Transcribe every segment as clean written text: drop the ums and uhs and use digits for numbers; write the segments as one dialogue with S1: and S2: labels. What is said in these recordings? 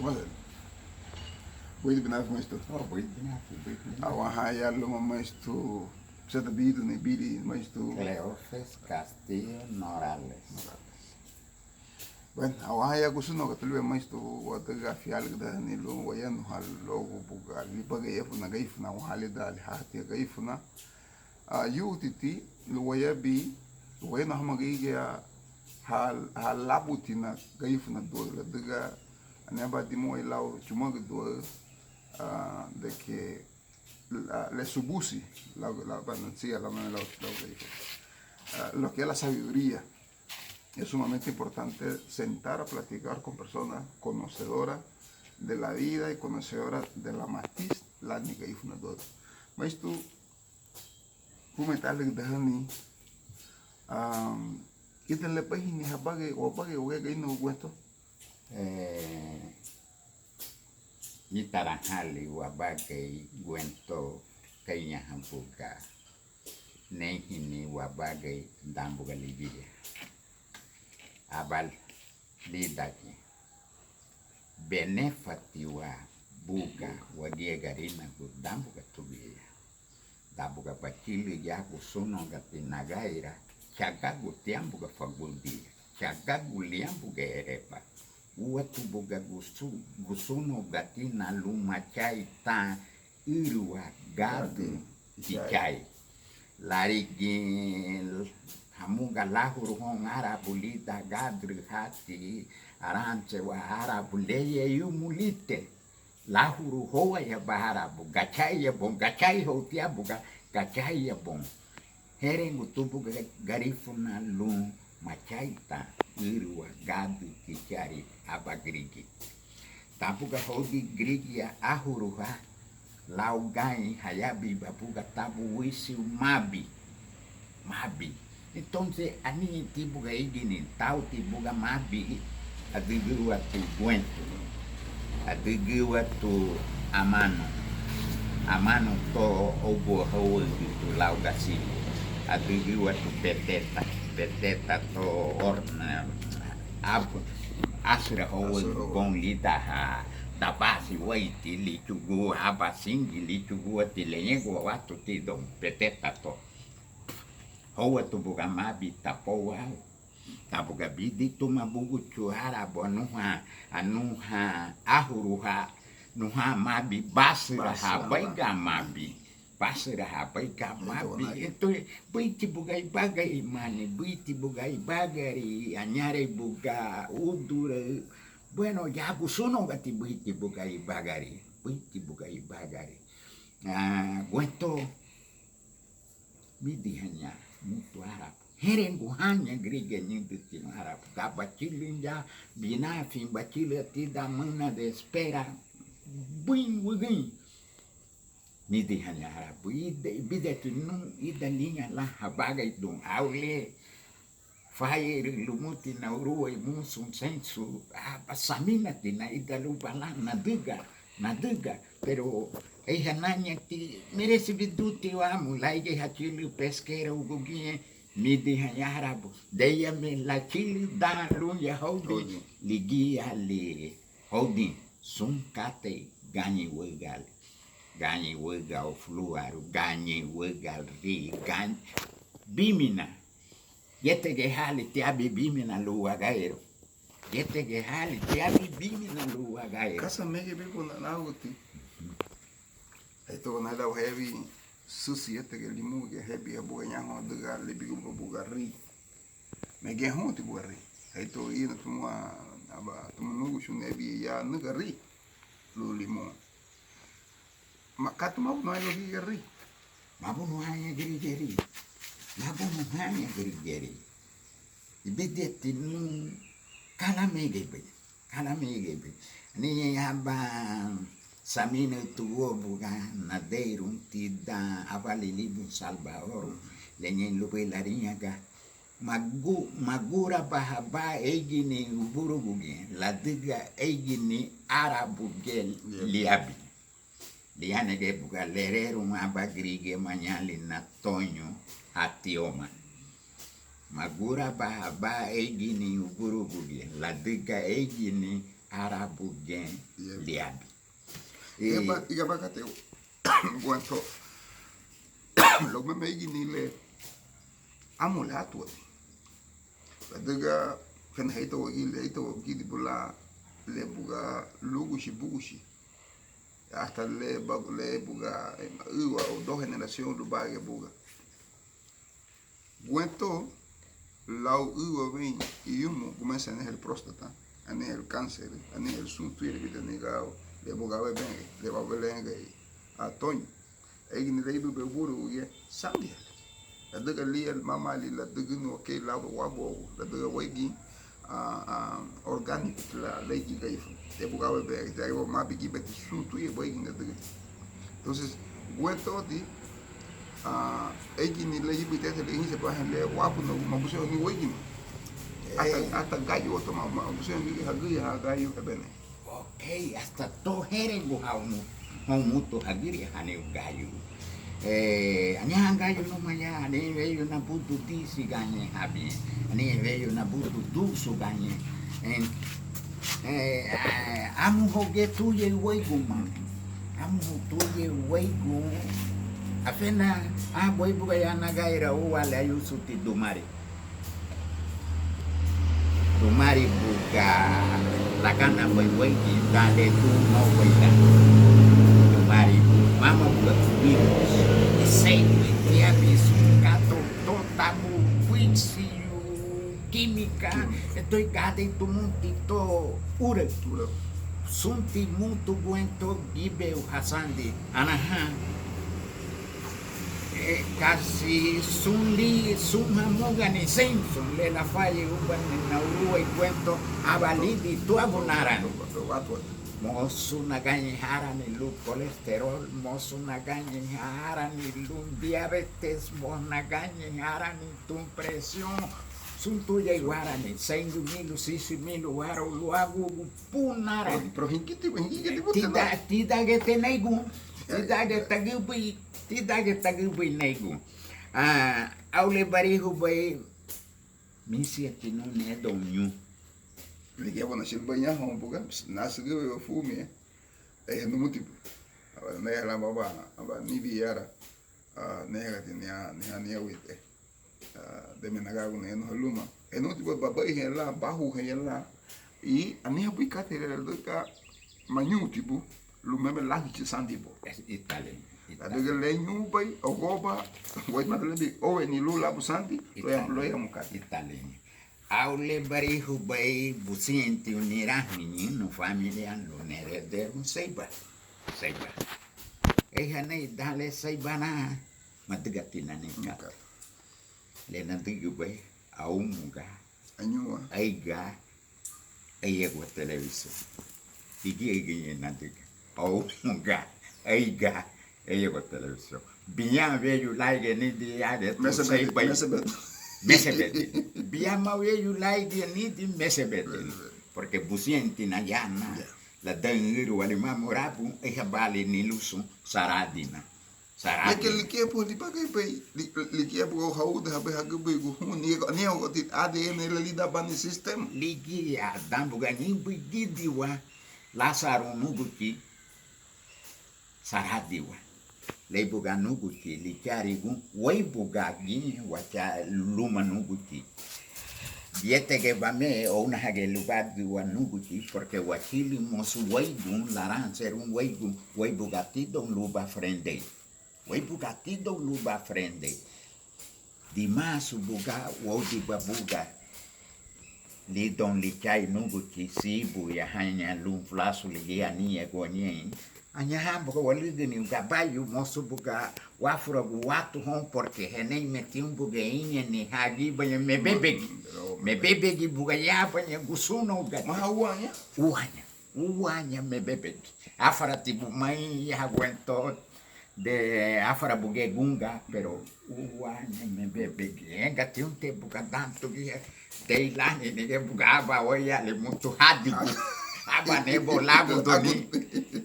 S1: Well, we binaf mas tu.
S2: Oh, bui binafi, bui binafi.
S1: Awan haya luma mas tu. Precisa bidu ni bidi mas tu.
S2: Cleofes Castillo Morales.
S1: Bueno, awan haya gusto que tulwe mas tu wata ga fial da ni lo wayan hal logo buga li baga yafu na gaifu na wahali da li hati gaifu na. Yu titi lo wayabi wayan hama gaiga hal labuti na gaifu na do la daga aneba dimo ilau cuma do de que le subusi la banancia la mano lo que es la sabiduría. Es sumamente importante sentar a platicar con personas conocedoras de la vida y conocedoras de la matiz, la nica y fundador. Mas tú metal de hani kita lepas ini habage que no cuento.
S2: Itaranjali wabage guento kainya hampuka. Nehini wabage dambuga ligia. Abal lidaki. Benefatiwa buga wagia garina dambuga tugia. Dambuga bakili yaku sono gati nagaira. Chagagu tiambuga faguldia. Chagagu liambuga erepa. Uatu buga gusuno gatina luma chai ta irua gadu chai. Larigil hamuga lahuru hong arabulita gadri hati arance wa arabuleye yumulite. Lahuru hoa ya baharabu gachai ya bon gachai hotia buga gachai ya bon. Herengu tubuga garifuna lum machaita irua gadu kichari abagrigi. Tabuga hogi grigia ahuruha laugai hayabi babuga tabu wisi mabi. Entonces ani tibuga igini tau tibuga mabi adigua tu guento. Adigua tu amano to obo hawi tu laugasi. Adigua tu peteta to orna asra hawi bong lita ha tapasi waiti lichugu abasingi lichugu atilengo watu tidom peteta to hawa tu buga mabi tapowa tabuga bidi tu mabugu chuhara bonuha anuha ahuruha nuha mabi basra ha baiga mabi basra ha baiga mabi itu buiti buga ibagai mani buiti buga ibagari anyare buga udure bueno ya gusuno gati buiti buga ibagari guento bidi hanya mutu Arab herengu hanya grige nyintu tim Arab kabacilinja binafim bacila tidak mena de espera buin wugin midi hanya Arab bide tu nun ida linha lah habagai dong aule fire lumuti na urua imusum sensu samina tina ida lubala naduga pero hananya ti merece biduti wa mulai ge hachilu pesqueira ugugie midi hanya Arab deia me la chili da lunya hodi ligia li hodi sunkate ganyi wegal fluaru ganyi wegal ri gan bimina yete ge hali ti abi bimina lua gairo yete ge hali ti abi bimina lua gairo
S1: Casa mege bibo na uti. Ito na daw heavy susi ete que limu que heavy abuga nyango daga lebi ko buga ri. Mege hon ti buga ri. Ito ina tumwa aba tumunugu shunebi ya naga ri. Lu limu. Makatu mau no ayo ri.
S2: mabuno hanya geri ibedeti nu kala mege ni haba samina tuo buga nadeirun tida avali libu salvador lenyen lube larinya ga magura bahaba egini uburu bugi ladiga egini arabu gel liabi liane ge buga lereru mabagrige manyali na tonyo atioma magura bahaba egini uburu bugi ladiga egini arabu gen liabi.
S1: Iga bakate guanto lo me igi le amule atwa. Daga kan haito gidi bula le buga lugushi hasta le buga uwa o dos generación do bage buga. Guanto lau uwa vem e começa a el próstata, a el câncer, a el suntuir que negao le buga bem, le babelenga a tonho. Aí ni leibe beburu ye sambia. La daga liel mama li la daga no ke la wabo la daga wegi organic la leji gaifu. Te buga bem, te ayo ma bigi bet suntuir wegi na daga. Entonces, gueto di egini le hibi tete le hinse pahen le wapu no mabuseo ni wegini hasta gallo to mabuseo ni hagi ha gallo bene.
S2: Okay, hasta to herengo haumuto hagiri hane gallo. Anya gallo no maya ane veio na butu tisi ganye habi. Ane veio na butu dusu ganye. Amu hoge tuye wegu man. Amu tuye wegu. Afena boy buga ya nagaira o wala yusuti dumari buga lakana boy ki dale tu no boyda dumari mama buga virus sei que abisu gato totamu quincy química estoy gade tu muntito ura sunti muito guento gibe o hasandi anaha kasi sumhamugani Simpson le la falle uban na urua y cuento abalidi tu abonaran mosu naganye harani lu colesterol mosu naganye harani lu diabetes mo naganye harani tu presión sun tuya iguarani 5.000 6.000 waro luagu punara tida que tenegu tida que tagubi tidak nego. Aule barihu bay misi atino ne domnyu.
S1: Ligi abona shil banya hon buga nasige yo fumi no mutipo. Ne la baba aba ni biara ne ga ni wite. De menaga ne no luma. No tipo baba he la bahu he la e ani abu katere do ka manyu tipo lumeme la chi sandibo.
S2: Italian.
S1: Daga lenyu bay ogoba wait madelebi o ni lula busanti lo ya mukati
S2: Italian. Aule barihu bay businti unira menino familia no nereder un seiba. Hane dale seibana matigatina nika. Le nantigu bay aumuga
S1: anyua
S2: aiga ayego televisão. Igi nantiga aumuga aiga ayego televisão. Bien veio like ni dia de mesebet. Bien ma veio like ni di mesebet. Porque busienti na yana la dangiru wali mamorabu e habali ni lusu saradina.
S1: Saradi. Lekel que por di pakai pai likia por hauda habe hagbe go ni o ti ADN la lida bani system.
S2: Ligia dambu ganin bigidiwa Lazaro nuguki saradiwa. Leibuga nuguki likiarigu weibuga gini wacha luma nuguki. Diete que va me o una hage lugar de nuguki porque wakili mosu weigun laran ser un weibugatido luba frente. Weibugatido luba frente. Di masu buga wodi babuga. Li don li kai nuguki sibu ya hanya lum flasu li ani egonyen. Anya hambo waligini ugabayu mosu buga wafura watu hon porque henei meti bugeinha ni hagi banha me bebegi buga ya banha gusuno uga uanya me bebegi afara tibu mai ya aguento de afara buge gunga pero uanya me bebegi enga ti te buga tanto que dei lá ni buga aba oya le muito hadigo aba nebo lago doni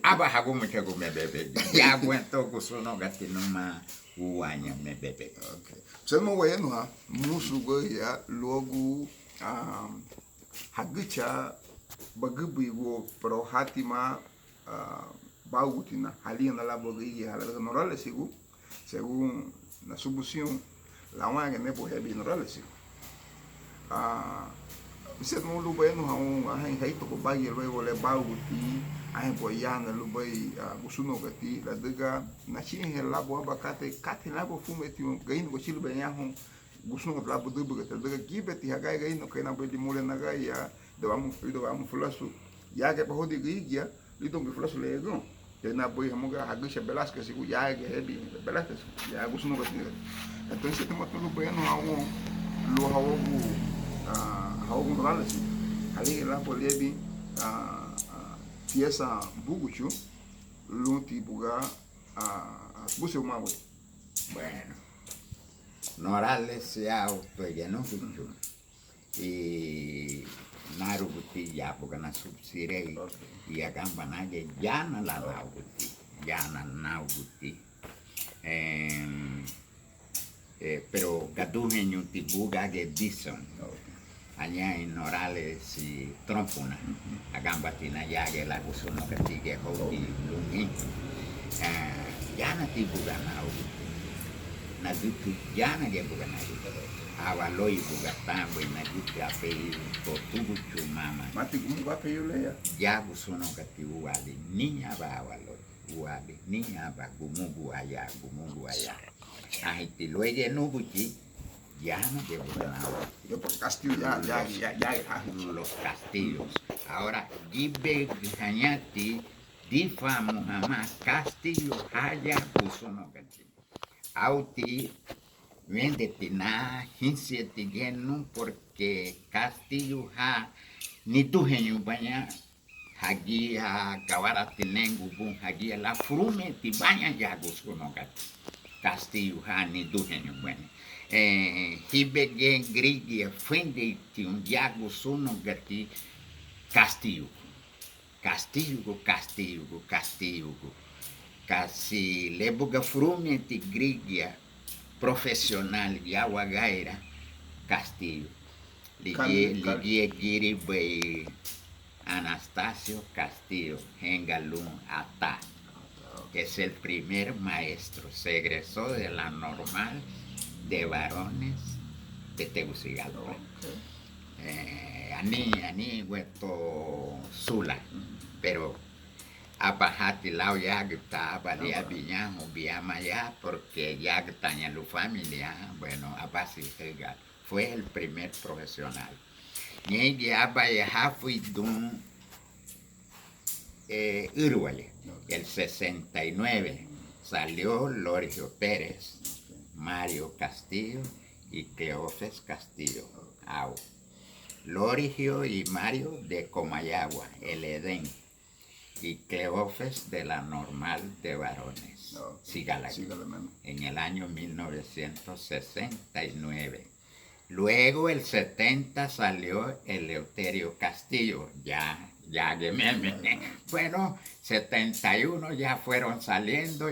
S2: aba hago mchego me bebegi ya aguento gusuno gatinuma uanya me bebegi.
S1: Okay. Sema wenu ha musu go ya logo hagicha bagibigo pro hatima bautina halina la bogi hala norale sigu según na subusión la wanga ne bo hebi norale sigu bisa no lu bay no ha hen hay to ko bagi luego le bauti ai boyana lu bay gusuno gati la daga na chi hen la bo bakate kate la bo fumeti gain go chilu bay hon gusuno la bo dubu gata daga gibeti hagai gain no kaina bo di mole na ya do vamos fulasu ya que bajo de guía listo que fulasu le no que na boy hamuga hagisha Velasquez sigu ya que hebi Velasquez ya gusuno gati entonces temos tudo bem no lo hawo morales ali la polebi pieza buguchu lunti buga buse umawe.
S2: Bueno, Norales se autollenó mucho y narubuti ya porque na subsirei y agamba naye ya na la naubuti ya na naubuti pero gaduje nyuti buga ge bison allá en Norales y Trompuna agamba tina ya ge la gusuno que sigue hodi lungi ya na ti buga naubuti na dutu ya na ge buga naubuti awaloi buga tambo na dutu ape to tubuchu mama
S1: Mati gumu wape yule
S2: ya gusuno que ti uali niña ba awaloi uali niña ba gumugu aya ahí luego nubuchi ya no debo nada.
S1: Yo por castillo ya
S2: Los castillos. Ahora gibe hanyati difa Muhammad castillo haya busono gati. Auti vende tina hinse tigenu porque castillo ha ni tu genio baña hagi ha kawara tinengu bun hagi la frume ti baña ya busono gati. Castillo hani duhenyo bueno hibege grigi fende ti un diago sono gati Castillo casi lebuga frume ti grigia profesional ya wagaira Castillo ligie giri bei Anastasio Castillo Hengalun Ata, que es el primer maestro, se egresó de la normal de varones de Tegucigalpa. Ani hueto Sula, pero abajati lao ya estaba de abiñajo, viama ya, porque ya tenía la familia, bueno, abasi fue el primer profesional. Y ya vaya fui dun Uruguay. El 69 salió Lorigio Pérez, Mario Castillo y Cleófes Castillo. Lorigio y Mario de Comayagua, el Edén, y Cleófes de la normal de varones, Sigala, en el año 1969. Luego el 70 salió Eleuterio Castillo, bueno, 71 ya fueron saliendo,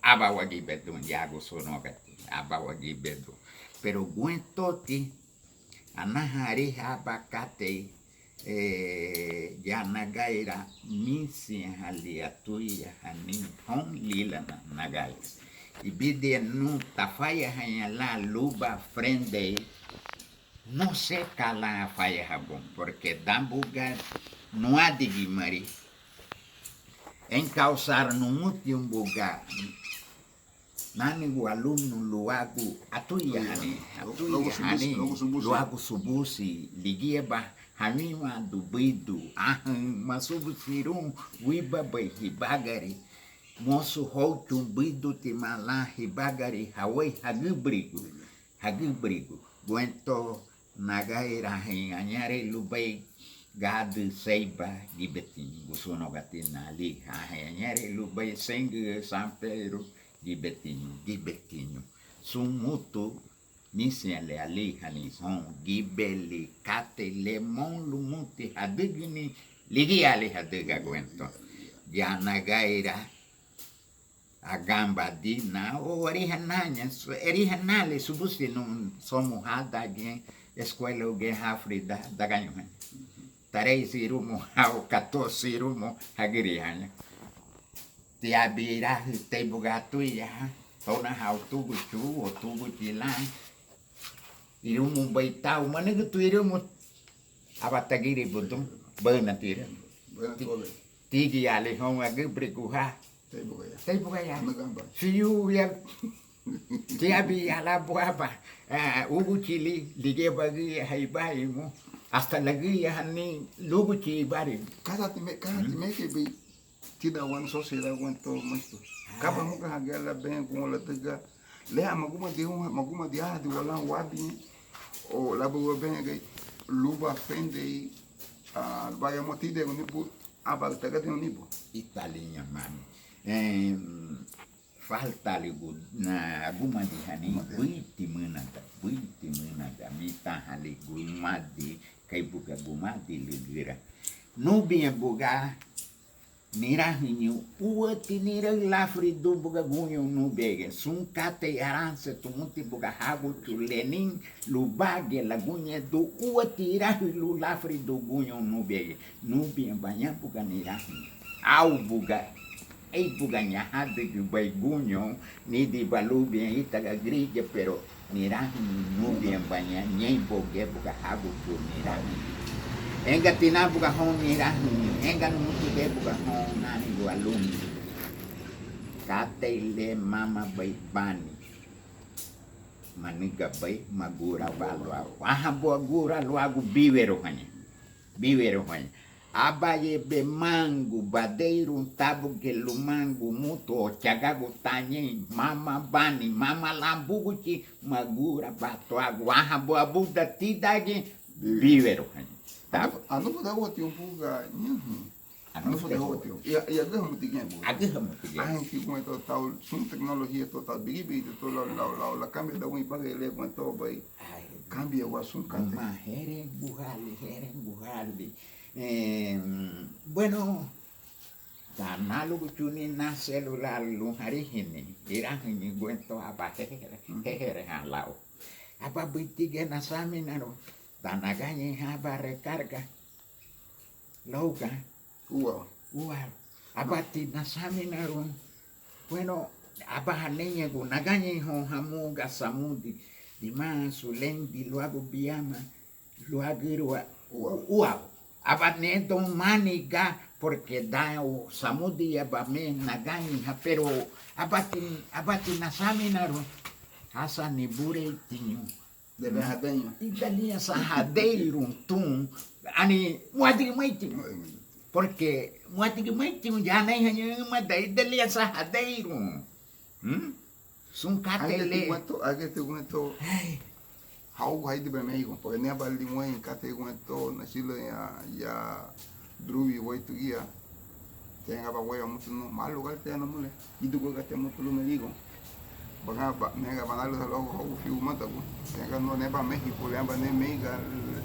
S2: Abaguagibedun, ya Gusonogati, Abaguagibedun. Pero Guentoti, Anahari Abacate, Yanagaira, Misi Haliatuya, Hanin, Hon Lila Nagai. Y Bide nu Tafaya Hayala, Luba, Frende. No sé cala falla jabón, porque Dambuga no ha de guimari. En causar no muti un buga. Nani alumno lo hago atuya hani, lo hago subusi, ligieba, hamima dubidu, masubusirum, wiba hibagari, mosu houtu bidu timala hibagari, hawai hagibrigo, guento. Nagaira añare lubay gad seiba gibetin gusono gatina ali añare lubay seng San Pedro gibetinho sumuto misiale ali hanison gibeli kate lemon lumuti hadigni ligiale hadiga guento ya Nagaira a gamba dina o originale subusi non somo hada escuela que África da ganho 13 rumo ao 14 rumo hagirianya. Tia bira te bugatuia, tona hau tugu chu o tugu tilan. Irumu baitau mana gitu irumu abatagiri budum bana tira. Tigi ali hong agi brikuha. Te bugaya. Fiu ya. Tia bi ala buaba. Ugu chili lige bagi haibai mo. Hasta lagi ya hani lugu chi bari.
S1: Kada time que be tida wan sociedade wan to masto. Kaba muka hagala ben com la tega. Lea maguma de de wala wabi o la bo ben ga luba fende ba ya motide unibu abal tega de unibu.
S2: Italinha mano. Falta ligo na alguma de hani buiti manada mita hali gumadi kai buga gumadi ligira nubia buga nira hinyu uati nira lafri do buga gunyo nubege sun kate aranse tumuti buga hagu tulenin lubage lagunye do uati irahi lu lafri do gunyo nubege nubia banyak buga nira au buga ei buganya hade que baiguño ni di balubia itaga grige pero nirahi nubia banya nyei boge buga hagu tu nirahi enga tina buga hon nirahi enga nutu de buga hon nani gualumi kate le mama baibani maniga bai magura balwa aha gura luagu bivero hanya abaye be mangu badeiro tabu que lumangu muto chagago tanye mama bani mama lambugu chi magura bato agua boa buda tidage vivero
S1: anu pada wati umpuga anu pada wati ya agak mutigen ah que com to tal sum tecnologia total bibi to la cambia da um paga ele com to bai cambia o assunto
S2: ma here buhali bueno, análogo chuni na celular lu hari ini, irang ini guento apa hehere halau. Apa bitige na sami naro, tanaganya haba recarga, lauka,
S1: uau,
S2: apa ti na sami naro, bueno, apa hanenya gu naganya ho hamu gasamu di masu lendi luago biama, luago uau. Abat neto maniga porque da o samudi abame nagani pero abati nasami naro asa nibure tinho
S1: deve hadenho
S2: italia sa hadeiro tum ani muati maiti porque muati maiti já nem hanya mas daí italia sa hadeiro sun katele
S1: agete guento hau hai de Bermejo, porque nem a bali mãe cate aguentou na Chile ya drubi oito guia tem a baguia muito no mal lugar tem na mulher e do que tem muito no meligo baga mega banalo logo hau fio mata go tem a no neba México lembra nem mega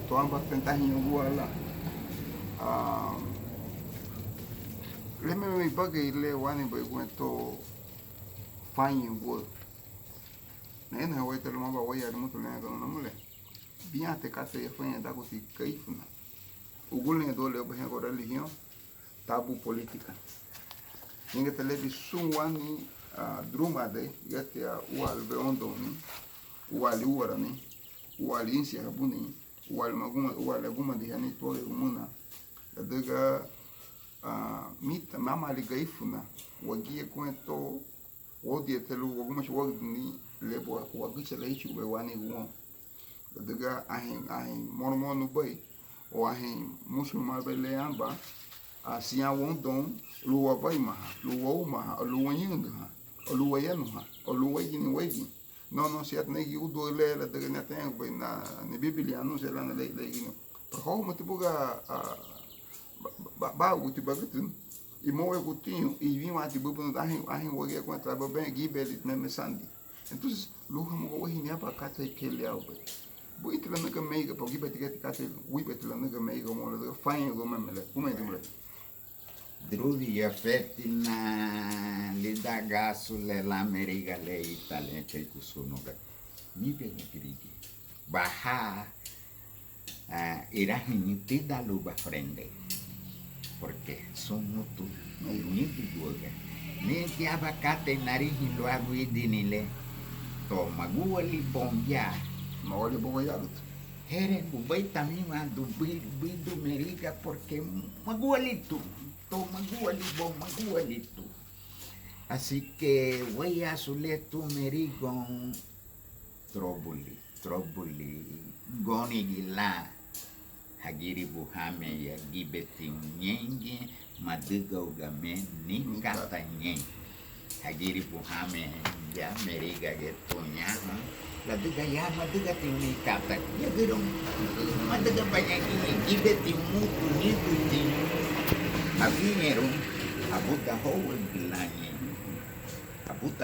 S1: toamba tentar em rua lá lembra me pague le wani boy aguentou fanho go nena hoy te lo maba hoy al mundo le no mule bien te case foi da ko ti kaifuna ugul ne do le ba ko religião tabu política ninga televisão wani druma de yate wal beondo ni wal uara ni wal insia buni wal maguma de hani to e umuna daga mita mama li gaifuna wagia ko to wodi telu alguma wodi ni lebo wagicha leichu be wani gumo daga ahin mormono bai o ahin musulma be leamba asia wondon luwa bai maha luwa maha luwa yinga luwa yanuha luwa yini wegi no se atne gi udo le la daga na tem bai na ne biblia no se la na le gino ho mo tibuga ba uti bagatun e mo eu tinha e vim lá de bobo no ahin wogia com a bem gibeli mesmo sandi então luha mo wahi ne ba kata ke leau ba buit la naga meiga po gibeti ke kata wibet la naga meiga mo la fain go memele kuma de mole
S2: druvi affetti na le daga sulle l'America le Italia che sono mi viene grigi baha irá da luba frente porque son mutu ni duga ni ti abacate nariz lo hago y dinile toma guali bonja
S1: ma wali bogo yagut
S2: heren bubai tamim adu bidu meriga porque magualito toma guali bom magualito así que voy a suletu merigon trobuli goni gila hagiri buhame ya gibeti nyengi maduga ugame ni kata nyengi hagiri buhame ya meriga getunya la duga ya maduga tini kata ya gerong maduga banyak ini gibeti mutu ni tuti avinero abuta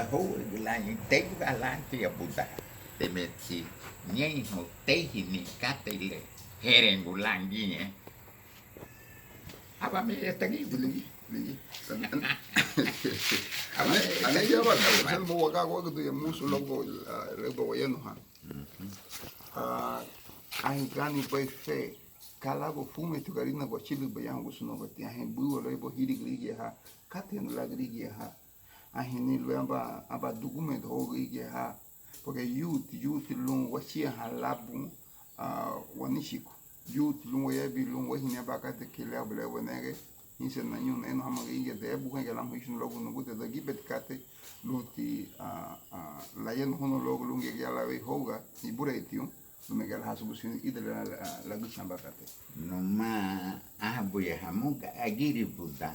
S2: ho gilanye tegu galanti abuta temeti nyei ho tehi ni katele herengu langi apa me tagi
S1: ligi ana ya ba sel mo waka ko do ya musu logo rebo wayeno ha ai gani pai fe kala go fume tu garina go chilu bayan go suno go tia hen bu lo bo hiri grigi ha katen la grigi ha ahini lo aba documento ho grigi ha porque youth lung wachia halabu wanishiko youth lung wayabi lung wahine bakate kile abule wenege inse na nyun eno hamagi inge de bu kan lam hishin logo no gute da gibet kate luti la yen hono logo lung ye yala we hoga ni buretiu lumegal hasubusin idele la gushamba kate
S2: no ma abu ya hamuga agiri buda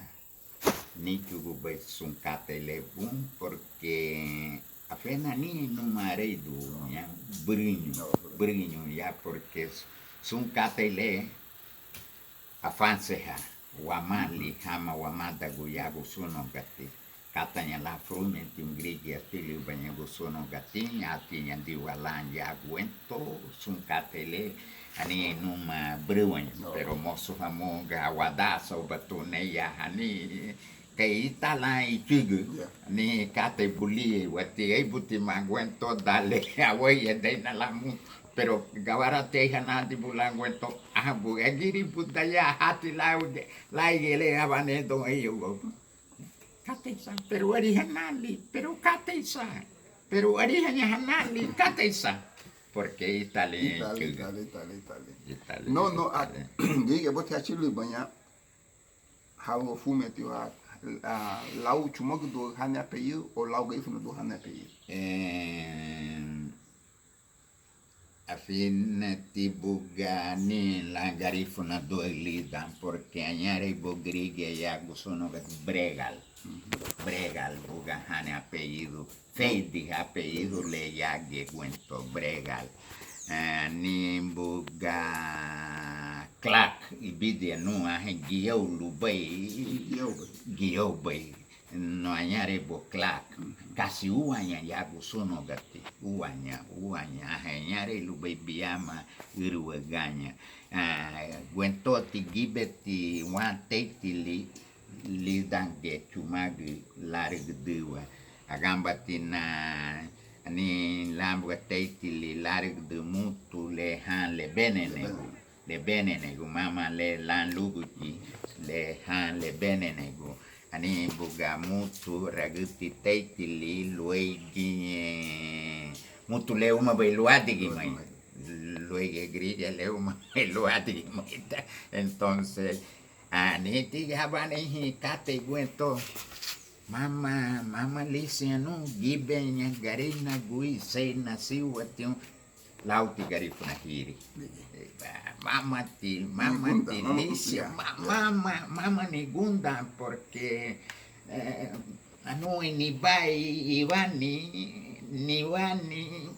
S2: ni chugo bai sun kate le bum porque apenas ni numare dunya brinho ya porque sun katele afanseha wamali hama wamada guyago suno gati katanya la frumenti ungrigi atili banyago suno gati atinya di walanja aguento sun katele ani numa brinho pero mosu hamonga wadasa obatune ya hani kay talay chigu ni kate buli wati ay buti magwento dale away day na lamu pero gawara te hanati bulangwento abu agiri budaya hati laude laigele abane do ayo kate sa pero ari hanali pero kate sa pero ari hanali kate sa porque itali
S1: no gege boti achilu banya hawo fume tu lau cuma do hane apellido o lau gaifuna do hane apellido
S2: afine tibuga ni la garifuna do lida porque añare bogrige ya gusono bregal buga hane apellido feidi apellido le yage cuento bregal ni buga Clark ibidi no ahe giau lubai no anyare bo Clark kasi uanya ya gusono gati uanya ahe nyare lubai biama iruaganya gwentoti gibeti wantetili lidange chumagi larigdewa agambatina ni lambo tetili larigde mutu le han le benenego mama le lan luguti le han le benenego ani buga mutu raguti teitili luegi mutu le uma beluati gimai luegi grilla le uma beluati gimai entonces ani tiga bane hi kate guento mama lisiano gibenya garina gui sei nasiu lauti garifuna hiri mama Licia mama negunda porque ni bai Ivani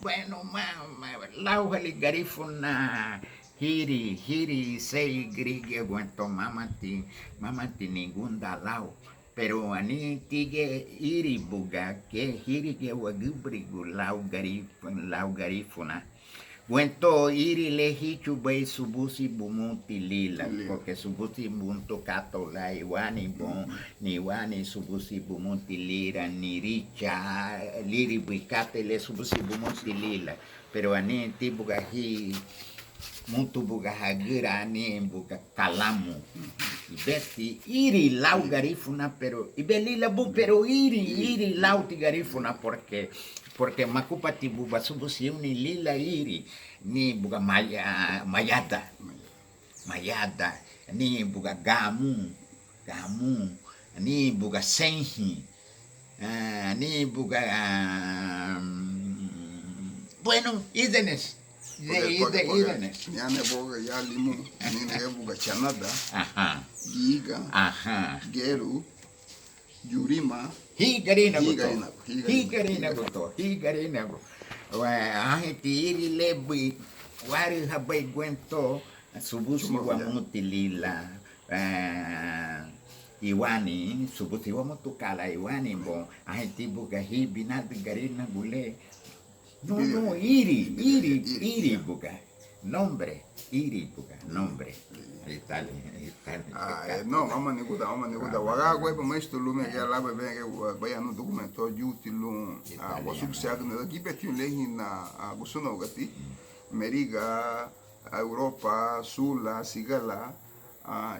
S2: bueno mama lauhali garifuna hiri sei grige guento mama ti negunda lau pero ani tige iri buga ke hiri ke wagibrigu lau garifuna Wento iri lehi chubai subusi bumuti lila, porque subusi bunto kato la iwani bon, ni wani subusi bumuti lira, ni richa, liri buikate le subusi bumuti lila. Pero ani tipo gahi muito buga hagirani buga kalamu ibeti iri lau garifuna pero ibelila bu pero iri lau ti garifuna porque makupa ti buba subusi ni lila iri ni buga mayada ni buga gamu ni buga senhi ni buga bueno izenes
S1: Nyane boga ya limu, nina buga chanada, giga, geru, jurima,
S2: higarina go. Ahiti lebi, wari habai gwento, subusi wa mutilila, iwani, subusi wa mutukala iwani bo, ahiti buga hibi na garina gule. No, iri buga. Nombre. Itali.
S1: No, ama niguda. Waga gwe ba mais to lume ya la ba ke ba ya no documento juti lu wa subsiag na gibeti lehi na gusuno gati Meriga, Europa, Sula, Sigala,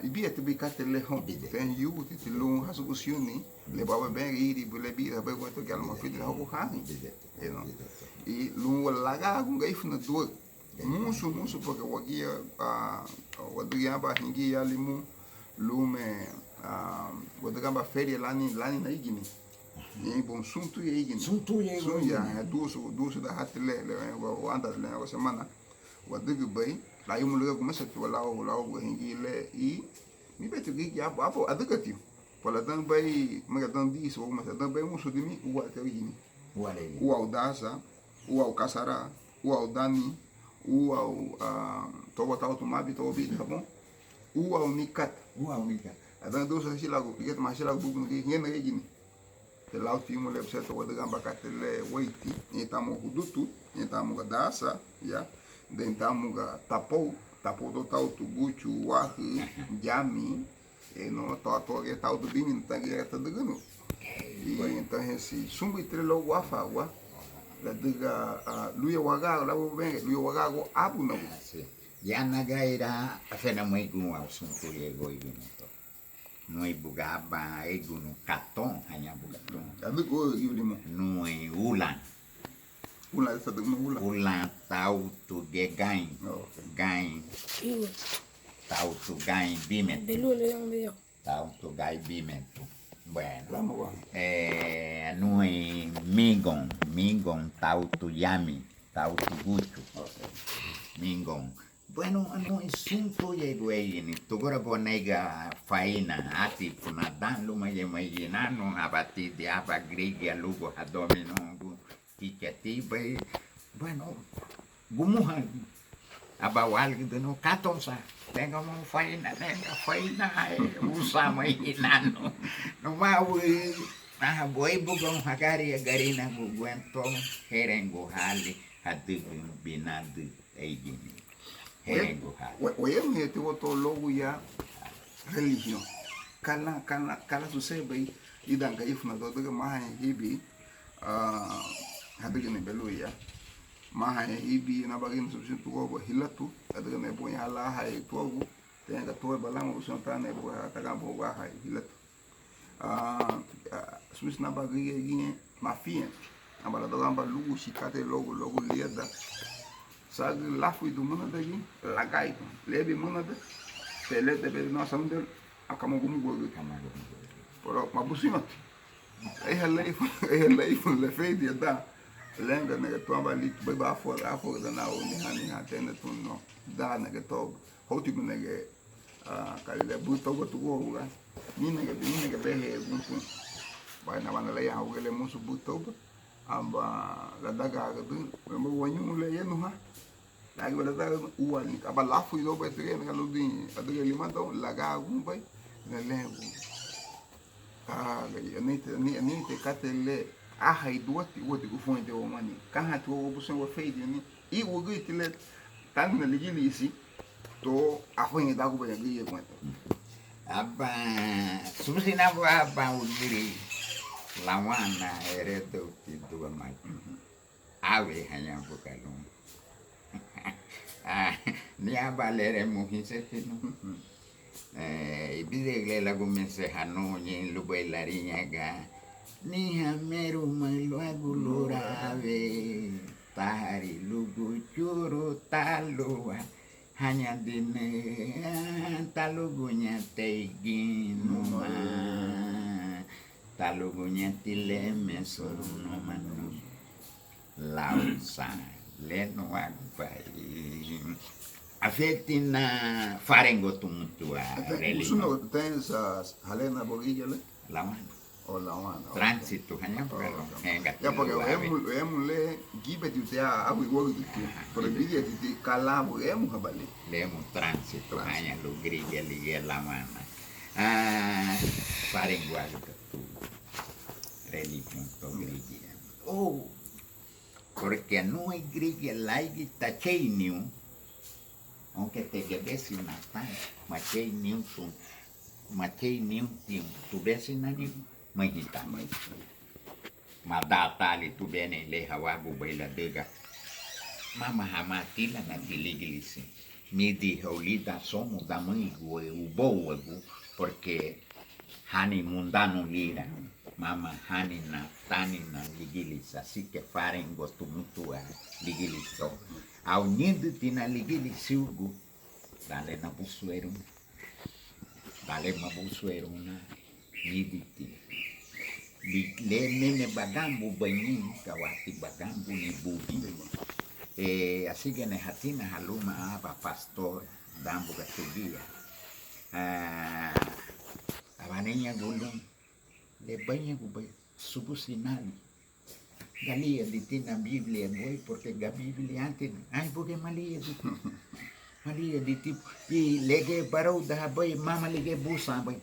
S1: ibia te bikate le hon ten juti ti lu hasu gusiuni le ba ba iri bu le bi ba gwe to gal ma fiti ha ko hani. E lu laga gunga ifna do musu porque wagia wadugia ba hingi ya limu lume wadagamba feria lani na igini e bom suntu ya igini
S2: suntu ya
S1: dusu da hatle le anda le wa semana wadugi bai la yumu luga kumasa tu wala hingi le i mi betu gi ya apo adugati pola dan bai maga dan di so ma dan bai musu dimi uwa te igini uwa udasa uau kasara, uau dani, uau toba tau tu mabi toba bid habon, uau nikat. Adan dosa silago, piket ma silago bubu ngi ngena gini. Te lau ti mo lep seto wada gamba katele waiti, ni tamu hudutu, ni tamu dasa, ya. Den tamu ga tapo do tau tu guchu wahi, jami, e no to ge tau tu bimi tangi ta degano. E então esse sumbi trelo wafa wa. La diga luya waga la benge luya waga go abu na
S2: ya nagaira afena mai gu au suntu ye go igunu noi bugaba igunu katon hanya bugaton
S1: abi go yulimo
S2: noi
S1: ulan sa degno
S2: ulan tau tu ge gain tau tu gain bimen tau tu gain bimen. Bueno, noi Mingon, tautu Yami, tautu Guchu, Mingon. Bueno, noi sunto ye ni tugora bonega faina ati punadan luma ye imaginano abati de aba grega lugo adomino tiketi bai. Bueno, gumuhan abawal gitu no katonsa. Tenga mo faina usama inano no maui boy bugong hagari garina guguento herengo hali hadigun binadu eigini herengo hali
S1: oye me te woto logo ya religion kala susebe idanga ifna do daga maha hibi hadigun beluya maha hibi na bagin substituto go hilatu daga ne boya la hay togu tenga toy balamo usontane bo tagambo wa hay hilatu sus na bagi gine mafia abala do gamba lugu shikate logo liada sag lafu do mona dagi lagai lebi mona de tele de be no samdel akamo gumu go pero mabusima life le fedi da lenga nega tuamba lit bai ba afo da na o ni ha tena tunno da nega to hoti nega kale buto go tu go ga ni nega behe gunku bai na bana le ya o gele musu buto amba la daga ga du mo wanyu le yenu ha la ga daga uwa ni aba lafu do bai tere nega lu di adaga limando la ga gun bai na lengo ni te katele ai duati wote ku fonte o mani kan to o busen wo feidi ni I wo gite le tan na ligili isi to afonye da ku ba ngi ye kwanta
S2: aba subsina ba udiri lawana eredo ti do mai ave hanya bukalum Ni abalere muhisepino. Ibidegle lagu mesehano yin lubailarinya ga. Ni hameru maluagu lurave. Tahari lugu curu talua. Hanya dine talugunya teiginuma. Talugunya tileme soruno manu. Lausa leno agbai. Afetti na farengo tumtua
S1: Usuno tens halena borigele
S2: lawan
S1: o lawana.
S2: transito hanya pero
S1: Ya porque le gibe tu tea abu wo tu. Por bidia ti kalabo habali.
S2: lemo transito hanya lu grige lige lamana farengo agto religion to grige porque no hay grige laigi tacheiniu aunque te debesse matar, matei Newton, tu besi nani mahita. Madata ali tu bene le hawabu baila dega. Mama hamatila na diligilisi. Midi haulida somo da mãe o boa porque hani mundano lira. Mama hani na tani na ligilisa, assim que farem gosto muito a ligiliso. Ao nido tina ligilisiugo, dale na busuerum, dale ma busuerum na niditi. Le nene bagambu banyin kawati bagambu ni bubi. Assim que ne hatina haluma aba pastor dambu katugia. Abanenya gulung. Le banha gubay subu sinali. Galia di tina Biblia boy porque ga Biblia antes ai porque malia di malia di tipo e lege barau da boy mama lege busa boy.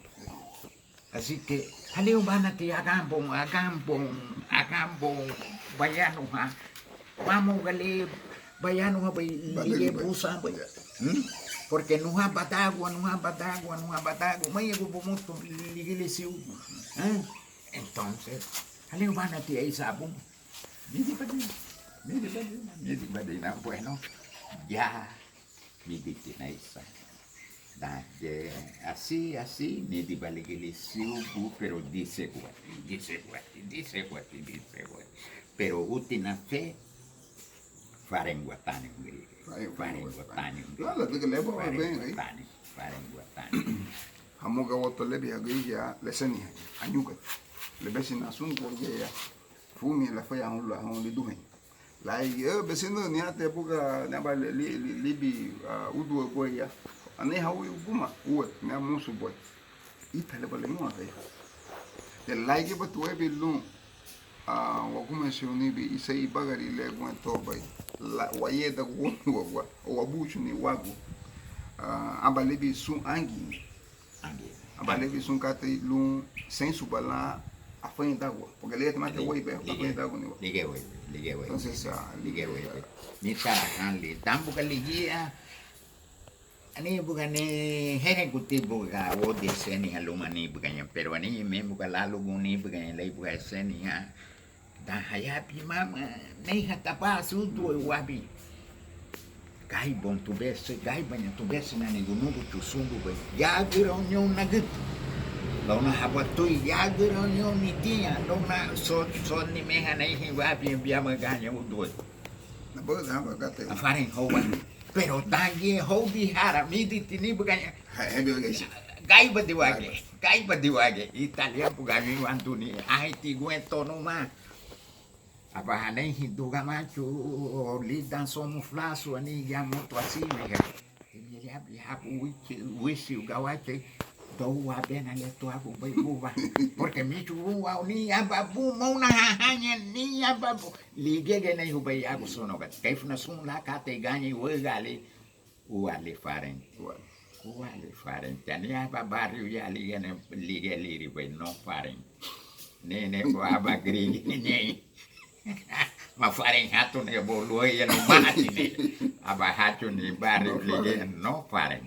S2: Así que haleu bana ti agambong bayano ha. Mamo gali bayano ha boy lege busa boy. Porque não há batágua, mas eu vou muito ligiliciu. Então, ali o bana tia isabum. Midi badina, bueno, ya midi tina isa. Da assim, midi baligiliciu, pero dice guati. Pero utina fe, farem guatani grego. Farenguatani.
S1: Lala de lebo bem,
S2: Farenguatani.
S1: Hamoga woto lebi agia leseni anyuka. Lebesi na sungo ya. Fumi la fa ya on le duhen. La ye besino ni ate buga na ba libi udu ko ya. Ane hawi guma uwe na musu boy. Itale bale mo ate. De laige batu e bilun wakuma shoni bi isai bagari le gwan to bai. La wayeda wonwa o wabuchu ni wagu abalebi sun angi abalebi sun kate lu sem subala afanha d'água porque ele mata o ibe afanha d'água ni
S2: ligue wei
S1: entonces
S2: ligue wei ni cara kanli tambu kaligia ani bugane here kutibu ga wodi seni halumani buganya pero ani membu kalalu guni buganya lei buga seni ha da hayapi mama nem hatapa sudo wabi gai bom tu besse gai banha tu besse na nego nugo tu sumbu ba ya gronyo nagut launa habatu ya gronyo ni dia launa so ni meha nei wabi biama ganha o do
S1: na boa da gata
S2: afarem hoba pero dagie hobi hara midi tini buganya gai badiwage italia bugami antuni ai ti guento no ma abahanay hiduga macho lidan somo flaso ani ya moto asili ya wishi ugawache do wa bena le to abu bai buba porque mi chubu wa ni ababu mona hanya ni ababu ligege na hubai abu sono ga kaifuna sun la ka te ganyi wegale uale faren tani ababario ya ligele bai no faren ne ko abagri ne ma farem rato ne bolo e no mate ne aba rato ne barrio ligue não farem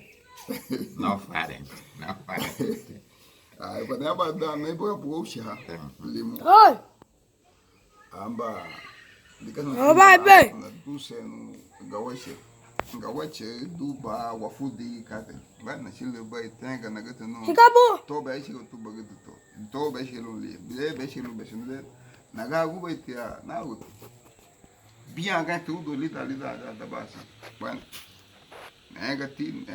S1: ai quando aba da nem boa puxa limo
S3: oi
S1: amba
S3: vai bem
S1: tu sendo gawache nga wache duba wafudi kate ba na shile ba tenga na gata no
S3: Hikabu.
S1: to ba shi to ba gata to ba shi lo le be shi lo be shi le na ga gu ba tia na gu bien ga tudo lita da base bueno nega ti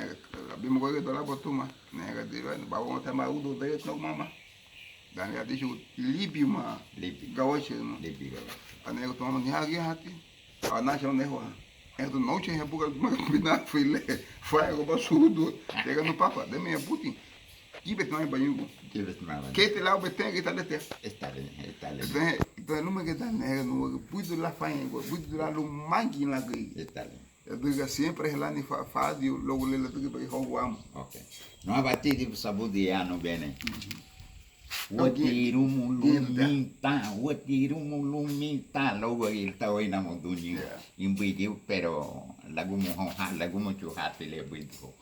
S1: abbiamo quello la botuma nega di ba won ta ma udo da no mama dan ga dishu libi ma
S2: Libi.
S1: gawache no
S2: Libi gawa.
S1: anego to ma ni hagi hati ana cha ne ho do não tinha buga ma combinado foi le foi algo absurdo chega no papa de minha putin que bet não é banho
S2: Give it my
S1: que te lá o beteng que tá de ter
S2: Estale.
S1: então não me que tá né no puido lá fain puido lá lo mangi lá que
S2: Estale.
S1: eu digo sempre lá ni fa di logo le tudo que ho am
S2: Ok. Non abatti di sabudi hanno bene. Watirumu lumita, logo il tao in amoduni. In video però lagumo ha lagumo chu hati le video.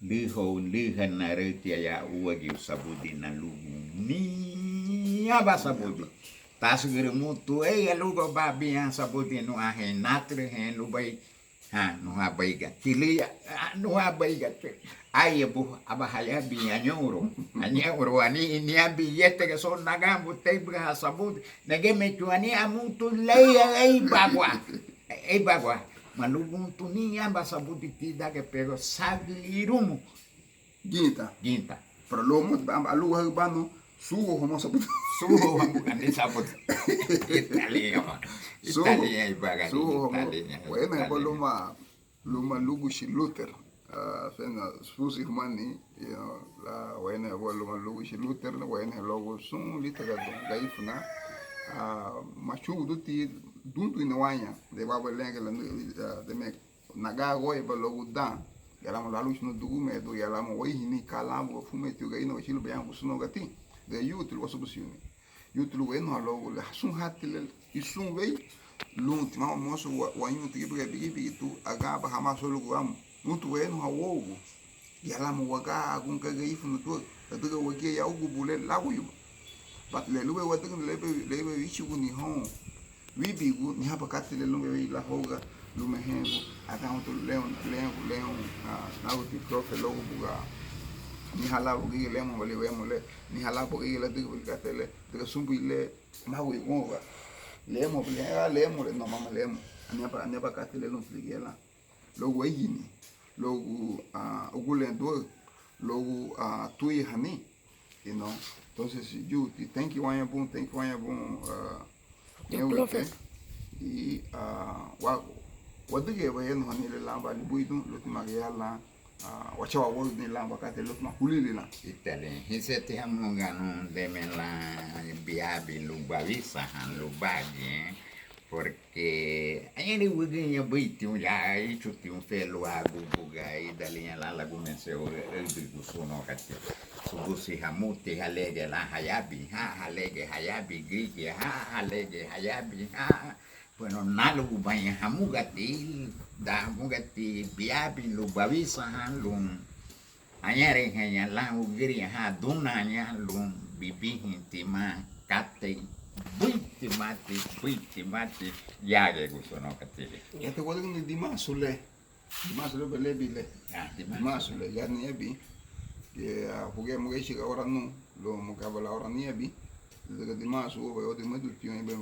S2: Lihan na reti ya uagi sabudi na lugu. Ni aba sabudi. Tas germu tu ya lugo babi yang sabudi no ahe natre hen lubai. Ha no abaiga. Kili no abaiga. Ai bu abahaya bi anyoro ani ni abiyete que son nagambu tebra sabud nege metuani amuntu leia ei bagua malumuntu ni amba sabud tida que pego saglirumu
S1: ginta
S2: ginta
S1: para lomo alu ha bano sugo homo sabut
S2: suho bukan disabut Italia Italia baga
S1: sugo
S2: Italia
S1: bueno luma lugu shi Luther fena susi humani la wena luma lugu shi Luther la wena logo sun litera gaifna machu duti duntu inawanya de baba lenga la de me naga goy ba logo dan yala mo lalu shino dugu me do yala mo wai ni kalambo fume tu gaino shilo bayan kusuno gati de yutul wasu busuni yutul weno logo la sun hatil isun wei lunti ma mo so wa yutu gibi tu aga ba hama solo guam mutu weno hawogo yala mo waga gun ka gaifu no to daga wage ya ugu bule lagu yu but le lube wata lebe wichi gu ni hon wibi gu ni hapa kati le lube la hoga lume hengo ata to leon na uti profe logo buga ni hala bugi le mo le wemo le ni hala bugi le digo ka tele daga sumbu ile ma wi ngova le mo le no mama le mo ne pa kati le no fligela logo yini logo ugulendo logo tui hani you know entonces you thank you wanya bom e wa dige ba yen hani le lamba li buidu lo timagala wacha wa ni lamba kate lo ma hulile na
S2: Italia hiseti hamungano demela biabi lubavisa han lubagi porque aí o ganha muito já aí tudo um felo água buga aí da linha lá comecei o do sono cati subo se ramute halege lá hayabi grige halege hayabi bueno nalo banha hamugati da mugati biabi lubavisa han lum anyare hanya lá o giri ha dunanya lum bibi intima kate Buiti mati yage gusono katili.
S1: ya te wala ni dimasule bele bile dimasule ya ni abi ya fuge mo geshi ora no lo mo kabala ora ni abi daga dimasu o ba o de medu tiyo